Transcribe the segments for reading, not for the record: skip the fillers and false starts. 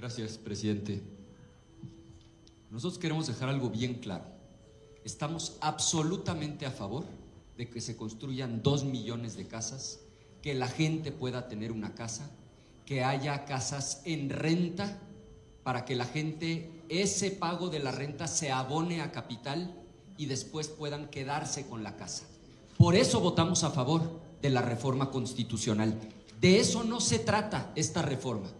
Gracias, presidente. Nosotros queremos dejar algo bien claro. Estamos absolutamente a favor de que se construyan 2 millones de casas, que la gente pueda tener una casa, que haya casas en renta para que la gente, ese pago de la renta se abone a capital y después puedan quedarse con la casa. Por eso votamos a favor de la reforma constitucional. De eso no se trata esta reforma.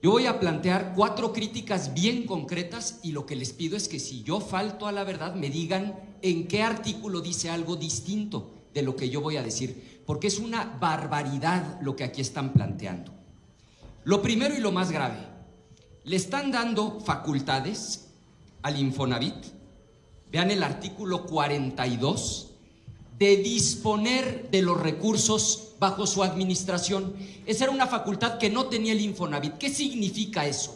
Yo voy a plantear 4 críticas bien concretas y lo que les pido es que si yo falto a la verdad me digan en qué artículo dice algo distinto de lo que yo voy a decir, porque es una barbaridad lo que aquí están planteando. Lo primero y lo más grave, le están dando facultades al Infonavit, vean el artículo 42, de disponer de los recursos bajo su administración. Esa era una facultad que no tenía el Infonavit. ¿Qué significa eso?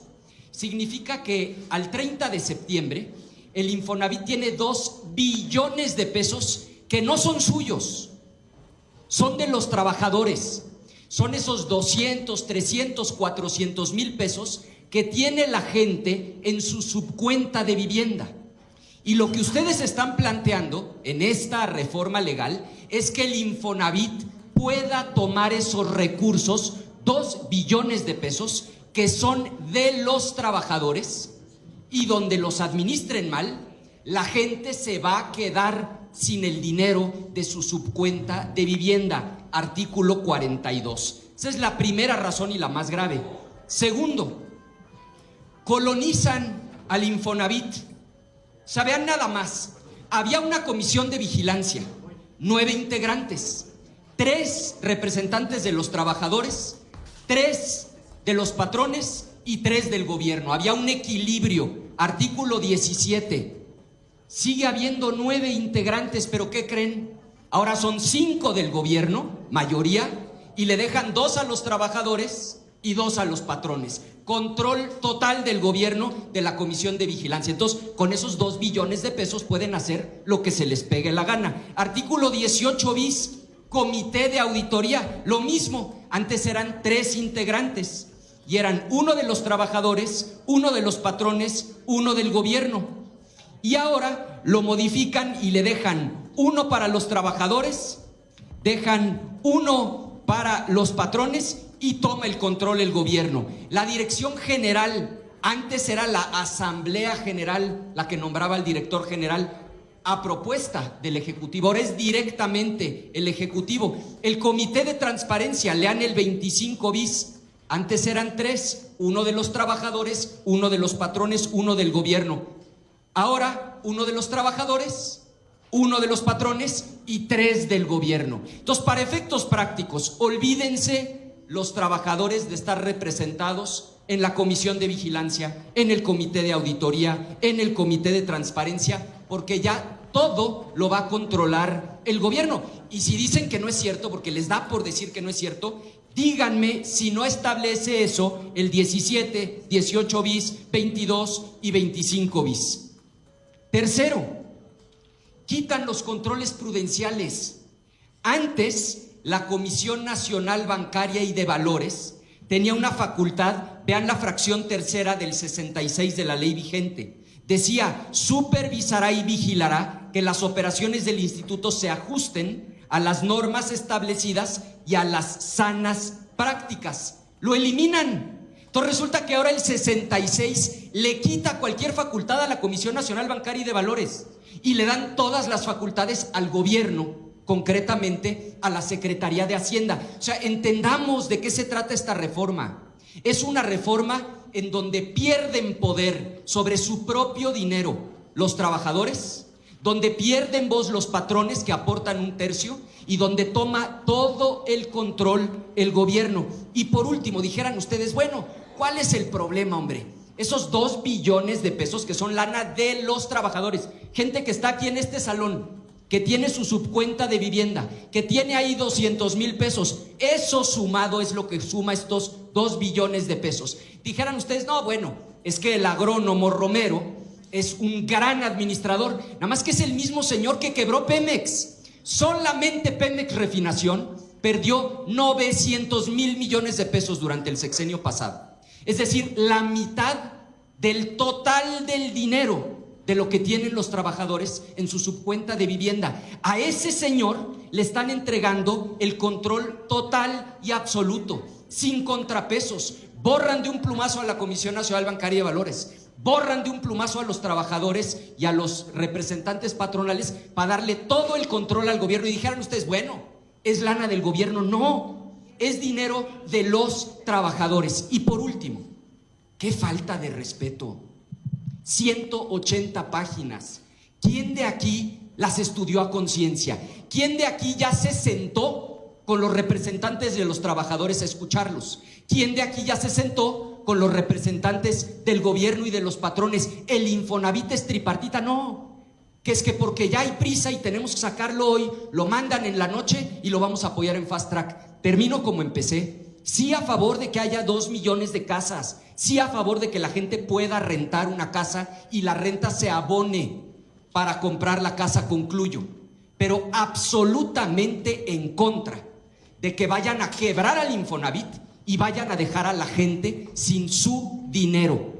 Significa que al 30 de septiembre el Infonavit tiene 2 billones de pesos que no son suyos, son de los trabajadores. Son esos 200, 300, 400 mil pesos que tiene la gente en su subcuenta de vivienda. Y lo que ustedes están planteando en esta reforma legal es que el Infonavit pueda tomar esos recursos, 2 billones de pesos, que son de los trabajadores, y donde los administren mal, la gente se va a quedar sin el dinero de su subcuenta de vivienda. Artículo 42. Esa es la primera razón y la más grave. Segundo, colonizan al Infonavit. ¿Saben nada más? Había una comisión de vigilancia, 9 integrantes, 3 representantes de los trabajadores, 3 de los patrones y 3 del gobierno. Había un equilibrio. Artículo 17. Sigue habiendo 9 integrantes, pero ¿qué creen? Ahora son 5 del gobierno, mayoría, y le dejan 2 a los trabajadores y 2 a los patrones. Control total del gobierno de la comisión de vigilancia. Entonces, con esos 2 billones de pesos pueden hacer lo que se les pegue la gana. Artículo 18 bis, comité de auditoría. Lo mismo, antes eran 3 integrantes y eran 1 de los trabajadores, 1 de los patrones, 1 del gobierno. Y ahora lo modifican y le dejan 1 para los trabajadores, dejan 1 para los patrones y toma el control el gobierno. La dirección general, antes era la asamblea general la que nombraba al director general a propuesta del ejecutivo, ahora es directamente el ejecutivo. El comité de transparencia, lean el 25 bis, antes eran 3, 1 de los trabajadores, 1 de los patrones, 1 del gobierno. Ahora 1 de los trabajadores, 1 de los patrones y 3 del gobierno. Entonces, para efectos prácticos, olvídense los trabajadores de estar representados en la comisión de vigilancia, en el comité de auditoría, en el comité de transparencia, porque ya todo lo va a controlar el gobierno. Y si dicen que no es cierto, porque les da por decir que no es cierto, díganme si no establece eso el 17, 18 bis, 22 y 25 bis. Tercero, quitan los controles prudenciales. Antes, la Comisión Nacional Bancaria y de Valores tenía una facultad, vean la fracción tercera del 66 de la ley vigente, decía, supervisará y vigilará que las operaciones del instituto se ajusten a las normas establecidas y a las sanas prácticas. Lo eliminan. Entonces resulta que ahora el 66 le quita cualquier facultad a la Comisión Nacional Bancaria y de Valores y le dan todas las facultades al gobierno, concretamente a la Secretaría de Hacienda. O sea, entendamos de qué se trata esta reforma. Es una reforma en donde pierden poder sobre su propio dinero los trabajadores, donde pierden voz los patrones que aportan 1/3 y donde toma todo el control el gobierno. Y por último, dijeran ustedes, bueno, ¿cuál es el problema, hombre? Esos 2 billones de pesos que son lana de los trabajadores, gente que está aquí en este salón, que tiene su subcuenta de vivienda, que tiene ahí 200,000 pesos, eso sumado es lo que suma estos 2 billones de pesos. Dijeran ustedes, no, bueno, es que el agrónomo Romero es un gran administrador, nada más que es el mismo señor que quebró Pemex. Solamente Pemex Refinación perdió 900,000 millones de pesos durante el sexenio pasado. Es decir, la mitad del total del dinero de lo que tienen los trabajadores en su subcuenta de vivienda. A ese señor le están entregando el control total y absoluto, sin contrapesos. Borran de un plumazo a la Comisión Nacional Bancaria de Valores, borran de un plumazo a los trabajadores y a los representantes patronales para darle todo el control al gobierno. Y dijeran ustedes, bueno, ¿es lana del gobierno? No, es dinero de los trabajadores. Y por último, qué falta de respeto. 180 páginas. ¿Quién de aquí las estudió a conciencia? ¿Quién de aquí ya se sentó con los representantes de los trabajadores a escucharlos? ¿Quién de aquí ya se sentó con los representantes del gobierno y de los patrones? ¿El Infonavit es tripartita? No, que es que porque ya hay prisa y tenemos que sacarlo hoy, lo mandan en la noche y lo vamos a apoyar en fast track. Termino como empecé. Sí a favor de que haya 2 millones de casas, sí a favor de que la gente pueda rentar una casa y la renta se abone para comprar la casa, concluyo, pero absolutamente en contra de que vayan a quebrar al Infonavit y vayan a dejar a la gente sin su dinero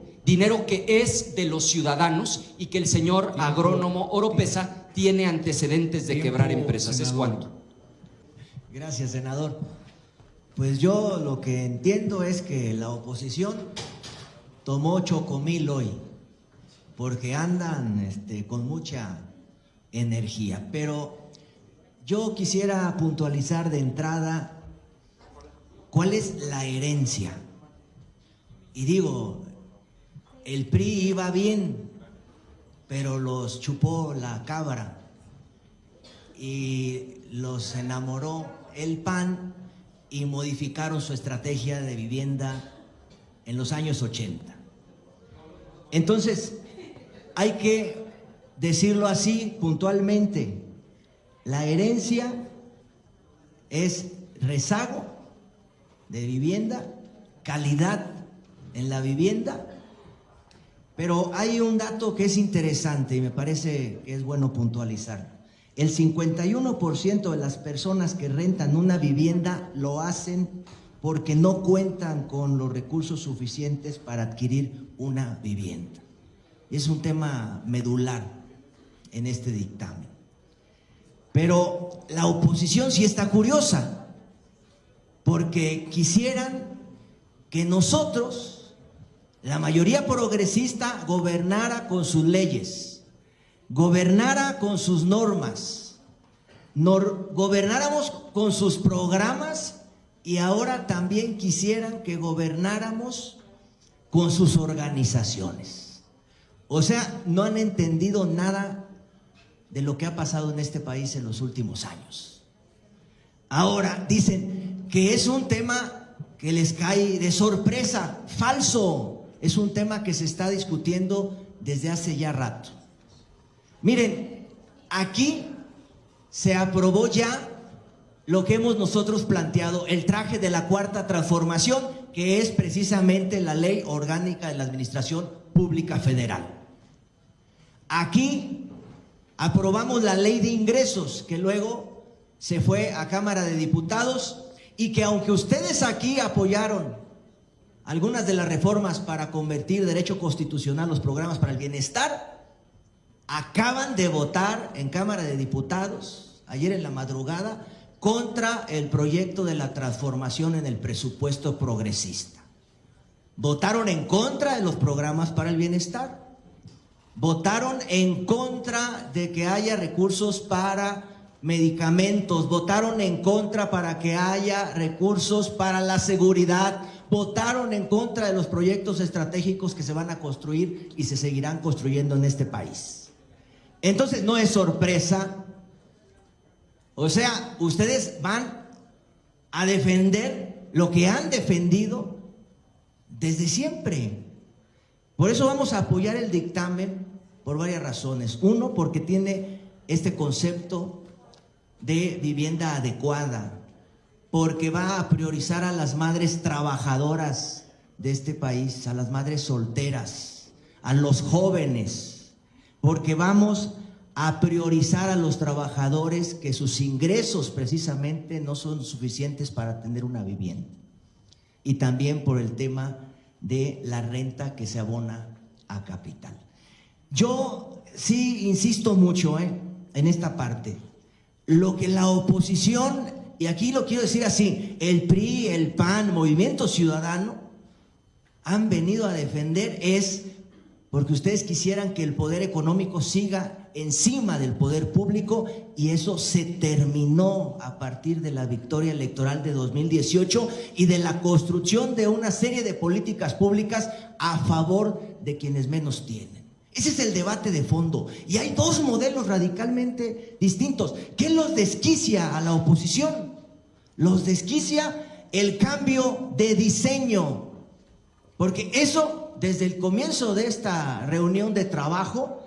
que es de los ciudadanos y que el señor agrónomo Oropesa tiene antecedentes de quebrar empresas. ¿Es cuánto? Gracias, senador. Pues yo lo que entiendo es que la oposición tomó chocomil hoy, porque andan con mucha energía. Pero yo quisiera puntualizar de entrada cuál es la herencia. Y digo, el PRI iba bien, pero los chupó la cabra y los enamoró el PAN y modificaron su estrategia de vivienda en los años 80. Entonces, hay que decirlo así puntualmente, la herencia es rezago de vivienda, calidad en la vivienda, pero hay un dato que es interesante y me parece que es bueno puntualizar. El 51% de las personas que rentan una vivienda lo hacen porque no cuentan con los recursos suficientes para adquirir una vivienda. Es un tema medular en este dictamen. Pero la oposición sí está curiosa, porque quisieran que nosotros, la mayoría progresista, gobernara con sus leyes, gobernara con sus normas, gobernáramos con sus programas y ahora también quisieran que gobernáramos con sus organizaciones. O sea, no han entendido nada de lo que ha pasado en este país en los últimos años. Ahora dicen que es un tema que les cae de sorpresa. Falso, es un tema que se está discutiendo desde hace ya rato. Miren, aquí se aprobó ya lo que hemos nosotros planteado, el traje de la Cuarta Transformación, que es precisamente la Ley Orgánica de la Administración Pública Federal. Aquí aprobamos la Ley de Ingresos, que luego se fue a Cámara de Diputados y que aunque ustedes aquí apoyaron algunas de las reformas para convertir derecho constitucional los programas para el bienestar, acaban de votar en Cámara de Diputados, ayer en la madrugada, contra el proyecto de la transformación en el presupuesto progresista. Votaron en contra de los programas para el bienestar, votaron en contra de que haya recursos para medicamentos, votaron en contra para que haya recursos para la seguridad, votaron en contra de los proyectos estratégicos que se van a construir y se seguirán construyendo en este país. Entonces no es sorpresa, o sea, ustedes van a defender lo que han defendido desde siempre. Por eso vamos a apoyar el dictamen por varias razones. Uno, porque tiene este concepto de vivienda adecuada, porque va a priorizar a las madres trabajadoras de este país, a las madres solteras, a los jóvenes, porque vamos a priorizar a los trabajadores que sus ingresos precisamente no son suficientes para tener una vivienda. Y también por el tema de la renta que se abona a capital. Yo sí insisto mucho en esta parte. Lo que la oposición, y aquí lo quiero decir así, el PRI, el PAN, Movimiento Ciudadano, han venido a defender es porque ustedes quisieran que el poder económico siga encima del poder público, y eso se terminó a partir de la victoria electoral de 2018 y de la construcción de una serie de políticas públicas a favor de quienes menos tienen. Ese es el debate de fondo, y hay dos modelos radicalmente distintos. ¿Qué los desquicia a la oposición? Los desquicia el cambio de diseño, porque eso, desde el comienzo de esta reunión de trabajo,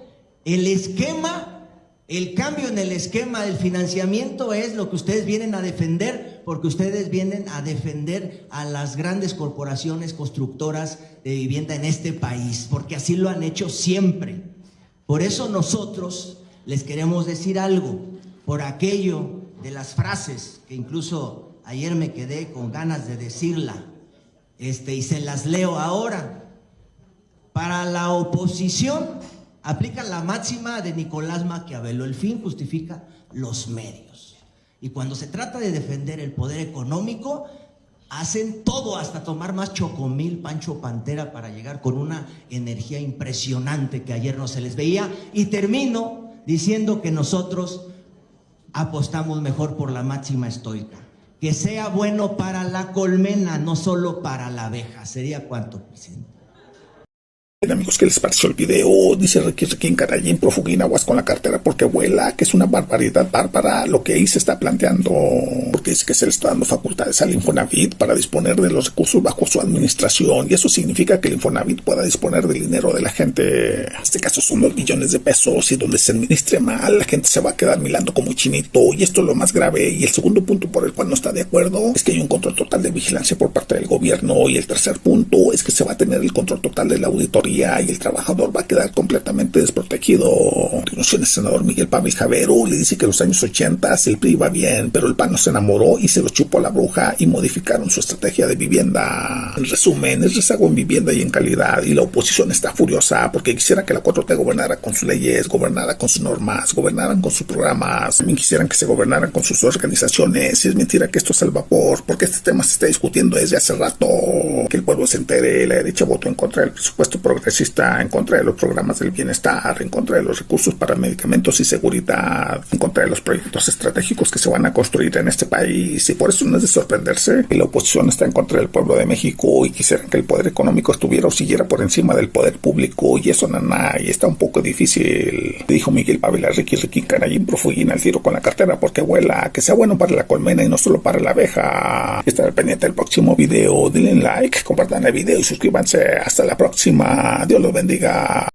el cambio en el esquema del financiamiento es lo que ustedes vienen a defender, porque ustedes vienen a defender a las grandes corporaciones constructoras de vivienda en este país, porque así lo han hecho siempre. Por eso nosotros les queremos decir algo, por aquello de las frases que incluso ayer me quedé con ganas de decirla, y se las leo ahora. Para la oposición aplican la máxima de Nicolás Maquiavelo: el fin justifica los medios. Y cuando se trata de defender el poder económico, hacen todo, hasta tomar más chocomil, Pancho Pantera, para llegar con una energía impresionante que ayer no se les veía. Y termino diciendo que nosotros apostamos mejor por la máxima estoica: que sea bueno para la colmena, no solo para la abeja. ¿Sería cuánto, presidente? Bien, amigos, ¿qué les pareció el video? Dice Ricky Carayín, prófugo aguas con la cartera porque vuela, que es una barbaridad bárbara lo que ahí se está planteando, porque dice que se le está dando facultades al Infonavit para disponer de los recursos bajo su administración, y eso significa que el Infonavit pueda disponer del dinero de la gente. En este caso son 2 billones de pesos, y donde se administre mal, la gente se va a quedar mirando como chinito, y esto es lo más grave. Y el segundo punto por el cual no está de acuerdo es que hay un control total de vigilancia por parte del gobierno, y el tercer punto es que se va a tener el control total de la auditoría, y el trabajador va a quedar completamente desprotegido. El senador Miguel Pavel Javero le dice que en los años 80 el PRI iba bien, pero el PAN no se enamoró y se los chupó la bruja y modificaron su estrategia de vivienda. En resumen, es rezago en vivienda y en calidad, y la oposición está furiosa porque quisiera que la 4T gobernara con sus leyes, gobernara con sus normas, gobernaran con sus programas. También quisieran que se gobernaran con sus organizaciones, y es mentira que esto es al vapor, porque este tema se está discutiendo desde hace rato. Que el pueblo se entere: la derecha votó en contra del presupuesto progresista, en contra de los programas del bienestar, en contra de los recursos para medicamentos y seguridad, en contra de los proyectos estratégicos que se van a construir en este país. Y por eso no es de sorprenderse que la oposición está en contra del pueblo de México y quisieran que el poder económico estuviera o siguiera por encima del poder público, y eso y está un poco difícil. Dijo Miguel Pavel a Ricky Carayín, prófugo al tiro con la cartera porque vuela, que sea bueno para la colmena y no solo para la abeja. Estén al pendiente del próximo video, denle like, compartan el video y suscríbanse. Hasta la próxima. Dios los bendiga.